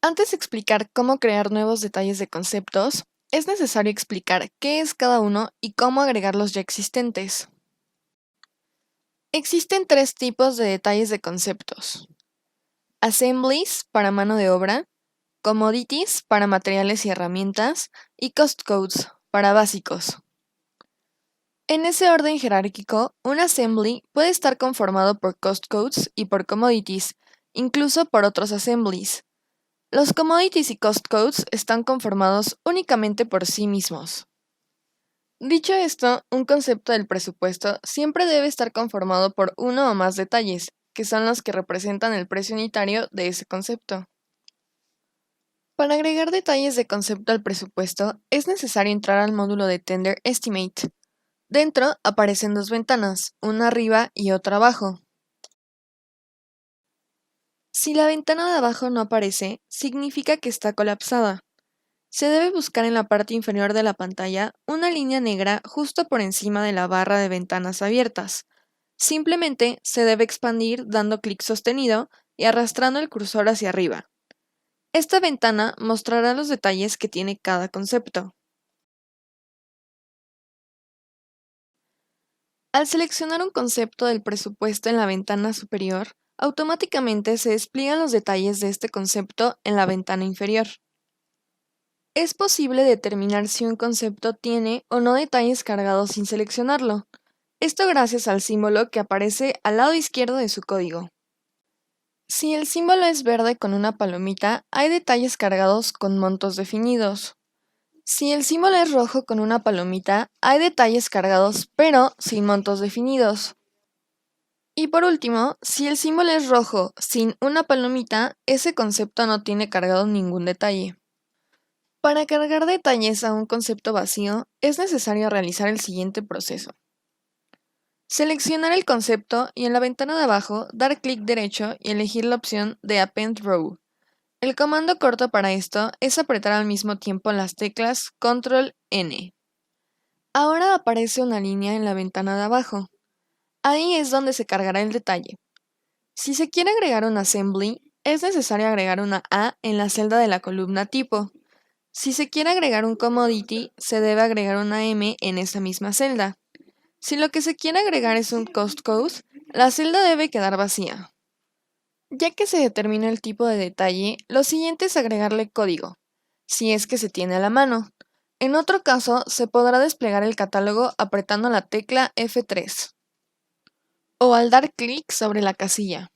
Antes de explicar cómo crear nuevos detalles de conceptos, es necesario explicar qué es cada uno y cómo agregar los ya existentes. Existen tres tipos de detalles de conceptos: assemblies para mano de obra, commodities para materiales y herramientas, y cost codes para básicos. En ese orden jerárquico, un assembly puede estar conformado por cost codes y por commodities, incluso por otros assemblies. Los commodities y cost codes están conformados únicamente por sí mismos. Dicho esto, un concepto del presupuesto siempre debe estar conformado por uno o más detalles, que son los que representan el precio unitario de ese concepto. Para agregar detalles de concepto al presupuesto, es necesario entrar al módulo de Tender Estimate. Dentro aparecen dos ventanas, una arriba y otra abajo. Si la ventana de abajo no aparece, significa que está colapsada. Se debe buscar en la parte inferior de la pantalla una línea negra justo por encima de la barra de ventanas abiertas. Simplemente se debe expandir dando clic sostenido y arrastrando el cursor hacia arriba. Esta ventana mostrará los detalles que tiene cada concepto. Al seleccionar un concepto del presupuesto en la ventana superior, automáticamente se despliegan los detalles de este concepto en la ventana inferior. Es posible determinar si un concepto tiene o no detalles cargados sin seleccionarlo. Esto gracias al símbolo que aparece al lado izquierdo de su código. Si el símbolo es verde con una palomita, hay detalles cargados con montos definidos. Si el símbolo es rojo con una palomita, hay detalles cargados pero sin montos definidos. Y por último, si el símbolo es rojo sin una palomita, ese concepto no tiene cargado ningún detalle. Para cargar detalles a un concepto vacío, es necesario realizar el siguiente proceso. Seleccionar el concepto y en la ventana de abajo dar clic derecho y elegir la opción de Append Row. El comando corto para esto es apretar al mismo tiempo las teclas Control N. Ahora aparece una línea en la ventana de abajo. Ahí es donde se cargará el detalle. Si se quiere agregar un assembly, es necesario agregar una A en la celda de la columna tipo. Si se quiere agregar un commodity, se debe agregar una M en esa misma celda. Si lo que se quiere agregar es un cost code, la celda debe quedar vacía. Ya que se determina el tipo de detalle, lo siguiente es agregarle código, si es que se tiene a la mano. En otro caso, se podrá desplegar el catálogo apretando la tecla F3 o al dar clic sobre la casilla.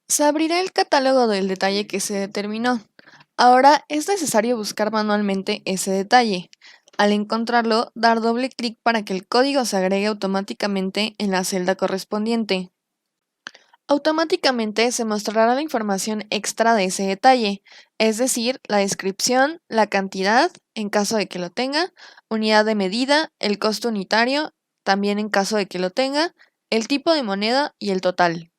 Se abrirá el catálogo del detalle que se determinó. Ahora es necesario buscar manualmente ese detalle. Al encontrarlo, dar doble clic para que el código se agregue automáticamente en la celda correspondiente. Automáticamente se mostrará la información extra de ese detalle, es decir, la descripción, la cantidad, en caso de que lo tenga, unidad de medida, el costo unitario, también en caso de que lo tenga, el tipo de moneda y el total.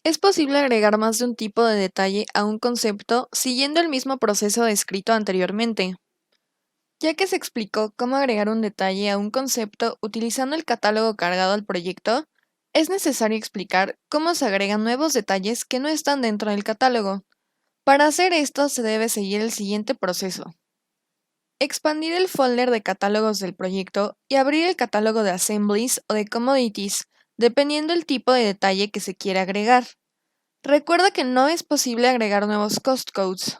Es posible agregar más de un tipo de detalle a un concepto siguiendo el mismo proceso descrito anteriormente. Ya que se explicó cómo agregar un detalle a un concepto utilizando el catálogo cargado al proyecto, es necesario explicar cómo se agregan nuevos detalles que no están dentro del catálogo. Para hacer esto se debe seguir el siguiente proceso. Expandir el folder de catálogos del proyecto y abrir el catálogo de assemblies o de commodities, dependiendo el tipo de detalle que se quiere agregar. Recuerda que no es posible agregar nuevos cost codes.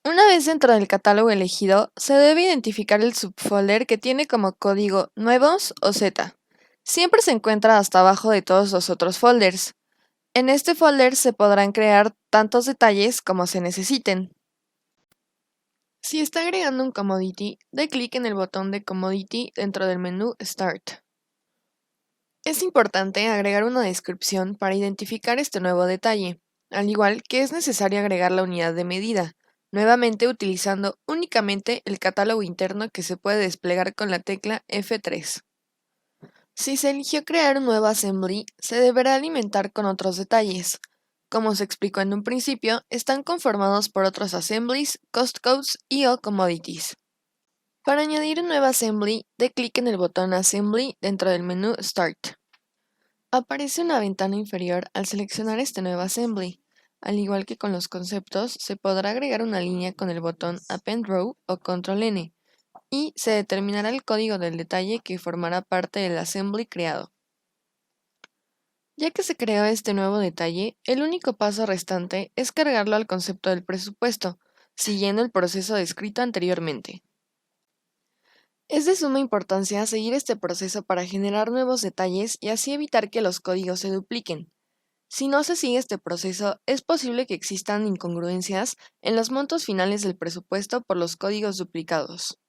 Una vez dentro del catálogo elegido, se debe identificar el subfolder que tiene como código Nuevos o Z. Siempre se encuentra hasta abajo de todos los otros folders. En este folder se podrán crear tantos detalles como se necesiten. Si está agregando un commodity, dé clic en el botón de Commodity dentro del menú Start. Es importante agregar una descripción para identificar este nuevo detalle, al igual que es necesario agregar la unidad de medida, nuevamente utilizando únicamente el catálogo interno que se puede desplegar con la tecla F3. Si se eligió crear un nuevo assembly, se deberá alimentar con otros detalles. Como se explicó en un principio, están conformados por otros assemblies, cost codes y o commodities. Para añadir un nuevo assembly, dé clic en el botón Assembly dentro del menú Start. Aparece una ventana inferior al seleccionar este nuevo assembly. Al igual que con los conceptos, se podrá agregar una línea con el botón Append Row o Control N, y se determinará el código del detalle que formará parte del assembly creado. Ya que se creó este nuevo detalle, el único paso restante es cargarlo al concepto del presupuesto, siguiendo el proceso descrito anteriormente. Es de suma importancia seguir este proceso para generar nuevos detalles y así evitar que los códigos se dupliquen. Si no se sigue este proceso, es posible que existan incongruencias en los montos finales del presupuesto por los códigos duplicados.